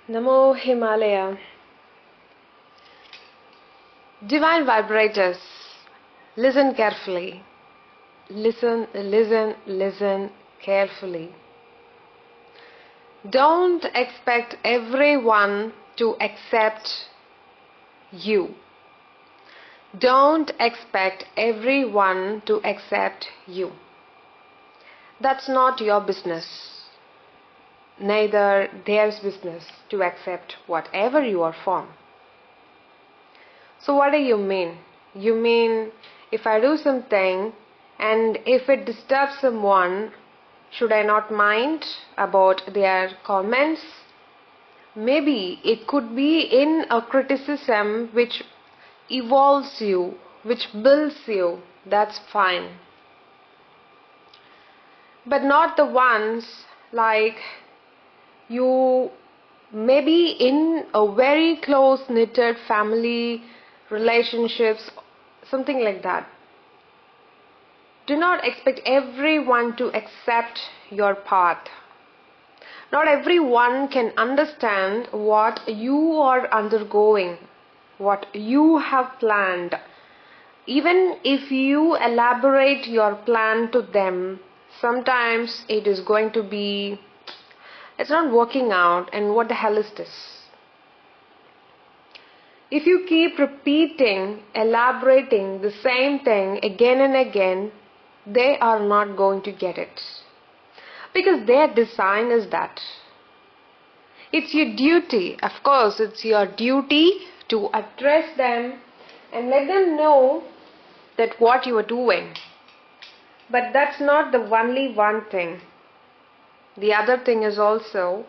Namo Himalaya. Divine vibrators, listen carefully. Listen carefully. Don't expect everyone to accept you. Don't expect everyone to accept you. That's not your business. Neither theirs business to accept whatever you are from. So what do you mean? You mean if I do something and if it disturbs someone, should I not mind about their comments? Maybe it could be in a criticism which evolves you, which builds you. That's fine. But not the ones like you may be in a very close knitted family relationships, something like that. Do not expect everyone to accept your path. Not everyone can understand what you are undergoing, what you have planned. Even if you elaborate your plan to them, sometimes it is going to be, it's not working out, and what the hell is this? If you keep repeating, elaborating the same thing again and again, they are not going to get it. Because their design is that. It's your duty, of course, it's your duty to address them and let them know that what you are doing. But that's not the only one thing. The other thing is also,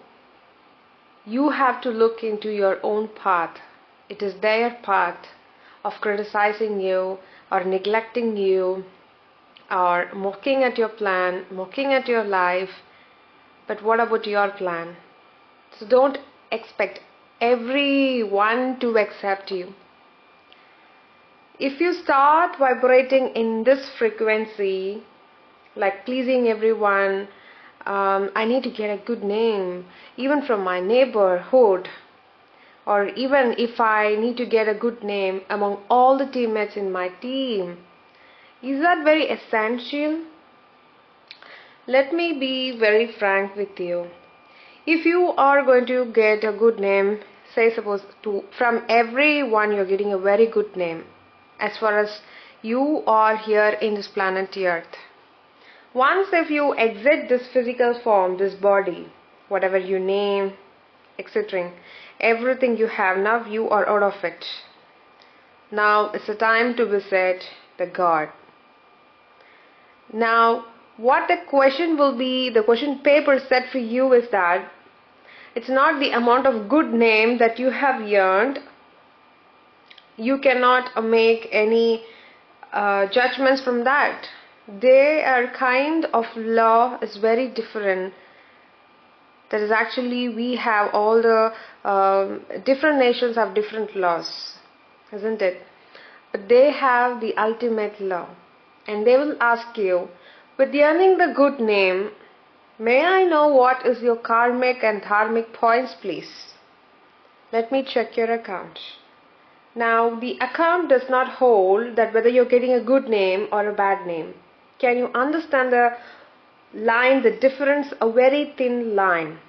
you have to look into your own path. It is their path of criticizing you or neglecting you or mocking at your plan, mocking at your life. But what about your plan? So don't expect everyone to accept you. If you start vibrating in this frequency, like pleasing everyone, I need to get a good name, even from my neighborhood, or even if I need to get a good name among all the teammates in my team. Is that very essential? Let me be very frank with you. If you are going to get a good name, say suppose from everyone you're getting a very good name, as far as you are here in this planet Earth. Once if you exit this physical form, this body, whatever you name, etc., everything you have, now you are out of it. Now it's the time to visit the God. Now what the question will be, the question paper set for you is that it's not the amount of good name that you have earned. You cannot make any judgments from that. Their kind of law is very different. That is actually, we have all the different nations have different laws, isn't it? But they have the ultimate law, and they will ask you, with earning the good name, may I know what is your karmic and dharmic points, please? Let me check your account. Now the account does not hold that whether you're getting a good name or a bad name. Can you understand the line, the difference? A very thin line.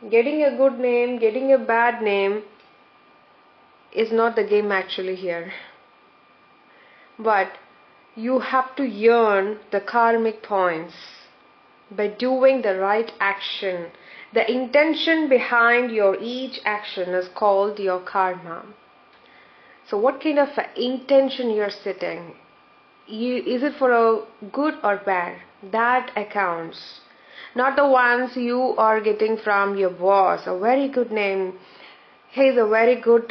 Getting a good name, getting a bad name is not the game actually here. But you have to earn the karmic points by doing the right action. The intention behind your each action is called your karma. So what kind of intention you're setting? Is it for a good or bad? That accounts. Not the ones you are getting from your boss. A very good name. He's a very good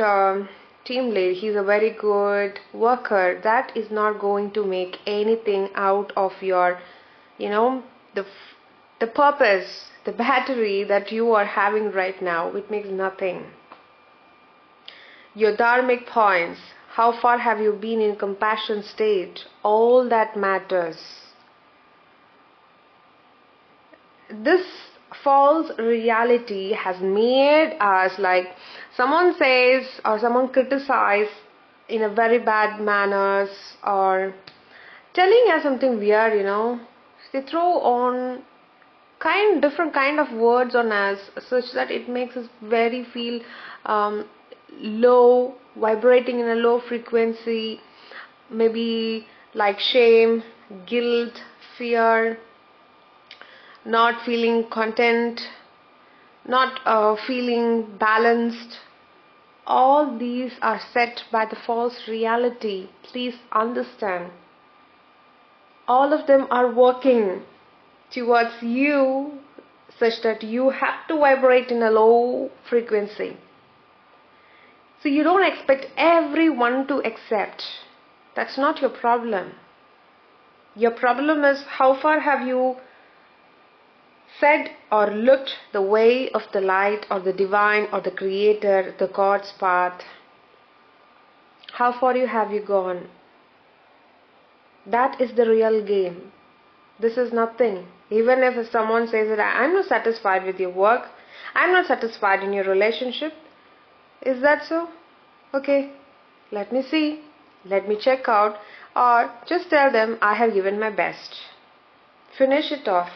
team lead. He's a very good worker. That is not going to make anything out of your, the purpose, the battery that you are having right now. It makes nothing. Your dharmic points. How far have you been in compassion state? All that matters. This false reality has made us like someone says or someone criticizes in a very bad manners or telling us something weird, they throw on different kind of words on us such that it makes us very feel um, low, vibrating in a low frequency, maybe like shame, guilt, fear, not feeling content, not feeling balanced. All these are set by the false reality. Please understand. All of them are working towards you such that you have to vibrate in a low frequency. So you don't expect everyone to accept. That's not your problem. Your problem is how far have you said or looked the way of the light or the divine or the creator, the God's path. How far have you gone? That is the real game. This is nothing. Even if someone says that I'm not satisfied with your work, I'm not satisfied in your relationship, is that so? Okay, let me see, let me check out, or just tell them I have given my best. Finish it off.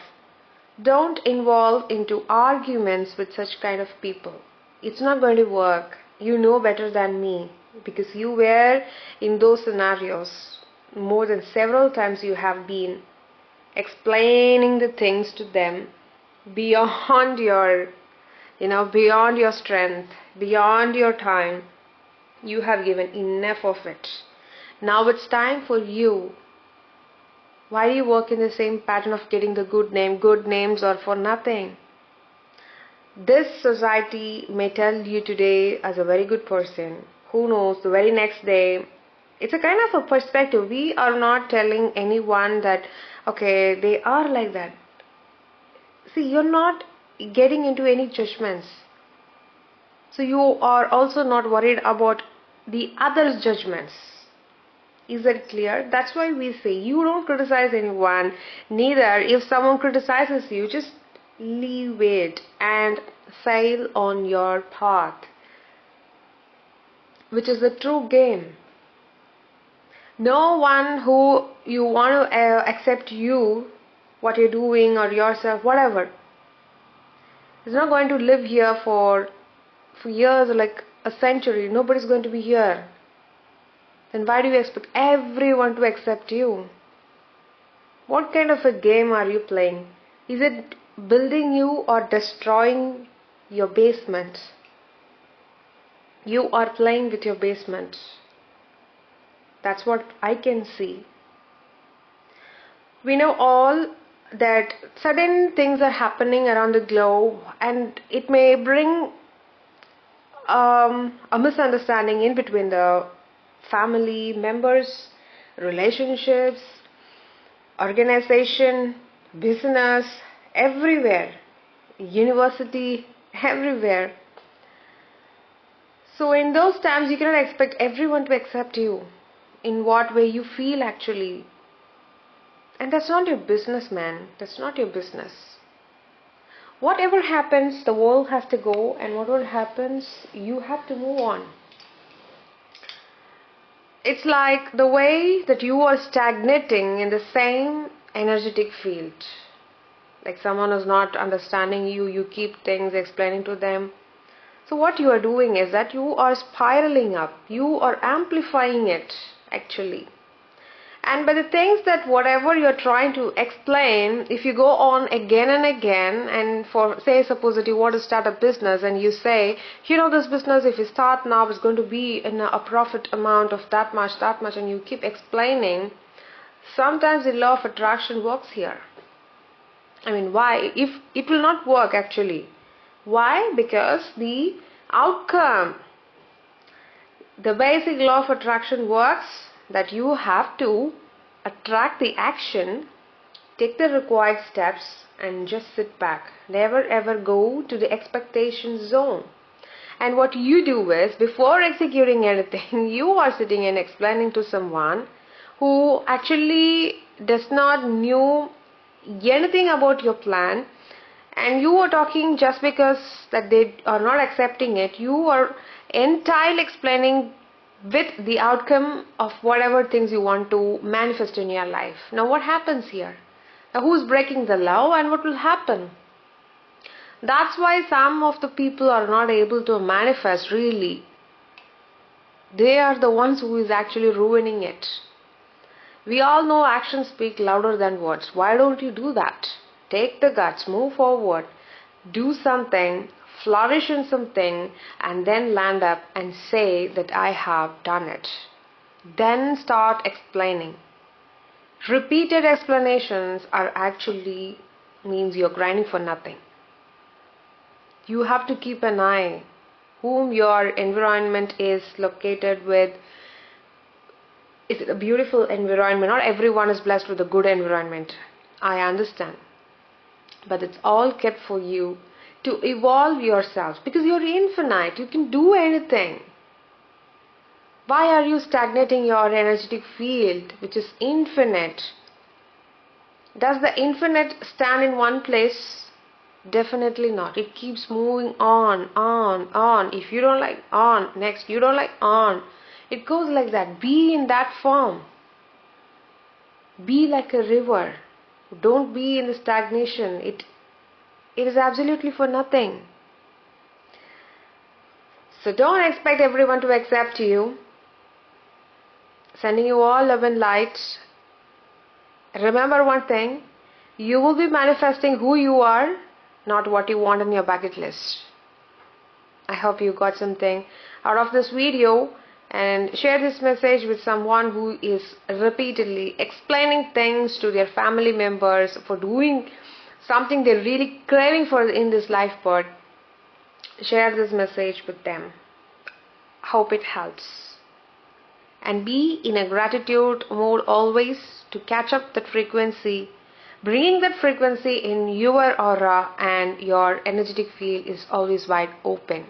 Don't involve into arguments with such kind of people. It's not going to work. You know better than me because you were in those scenarios. More than several times you have been explaining the things to them beyond your, beyond your strength, beyond your time. You have given enough of it. Now it's time for you. Why do you work in the same pattern of getting the good name? Good names are for nothing. This society may tell you today as a very good person. Who knows, the very next day, it's a kind of a perspective. We are not telling anyone that, okay, they are like that. See, you're not getting into any judgments. So you are also not worried about the others' judgments. Is that clear? That's why we say you don't criticize anyone. Neither if someone criticizes you, just leave it and sail on your path, which is the true game. No one who you want to accept you, what you're doing or yourself, whatever, is not going to live here for years, like a century. Nobody's going to be here. Then why do you expect everyone to accept you? What kind of a game are you playing? Is it building you or destroying your basement? You are playing with your basement. That's what I can see. We know all that sudden things are happening around the globe and it may bring a misunderstanding in between the family members, relationships, organization, business, everywhere, university, everywhere. So in those times you cannot expect everyone to accept you in what way you feel actually. And that's not your business, man. That's not your business. Whatever happens, the world has to go, and whatever happens, you have to move on. It's like the way that you are stagnating in the same energetic field. Like someone is not understanding you, you keep things explaining to them. So what you are doing is that you are spiraling up. You are amplifying it actually. And by the things that whatever you're trying to explain, if you go on again and again, and for say suppose that you want to start a business and you say, this business if you start now is going to be in a profit amount of that much, and you keep explaining, sometimes the law of attraction works here. I mean, why? If it will not work actually. Why? Because the outcome, the basic law of attraction works that you have to attract the action, take the required steps and just sit back. Never ever go to the expectation zone. And what you do is, before executing anything, you are sitting and explaining to someone who actually does not know anything about your plan, and you are talking just because that they are not accepting it. You are entirely explaining with the outcome of whatever things you want to manifest in your life. Now what happens here? Now who's breaking the law and what will happen? That's why some of the people are not able to manifest really. They are the ones who is actually ruining it. We all know actions speak louder than words. Why don't you do that? Take the guts, move forward, do something, flourish in something, and then land up and say that I have done it. Then start explaining. Repeated explanations are actually means you're grinding for nothing. You have to keep an eye whom your environment is located with. Is it a beautiful environment? Not everyone is blessed with a good environment. I understand. But it's all kept for you to evolve yourself because you're infinite. You can do anything. Why are you stagnating your energetic field, which is infinite? Does the infinite stand in one place? Definitely not. It keeps moving on. If you don't like on, next. You don't like on. It goes like that. Be in that form. Be like a river. Don't be in the stagnation. It is absolutely for nothing. So don't expect everyone to accept you. Sending you all love and light. Remember one thing. You will be manifesting who you are, not what you want on your bucket list. I hope you got something out of this video, and share this message with someone who is repeatedly explaining things to their family members for doing something they're really craving for in this life part. Share this message with them. Hope it helps. And be in a gratitude mode always to catch up that frequency. Bringing that frequency in your aura, and your energetic field is always wide open.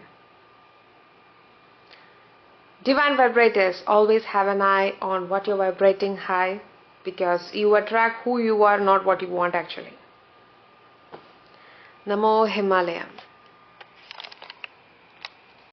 Divine vibrators, always have an eye on what you're vibrating high, because you attract who you are, not what you want actually. Namo Himalaya.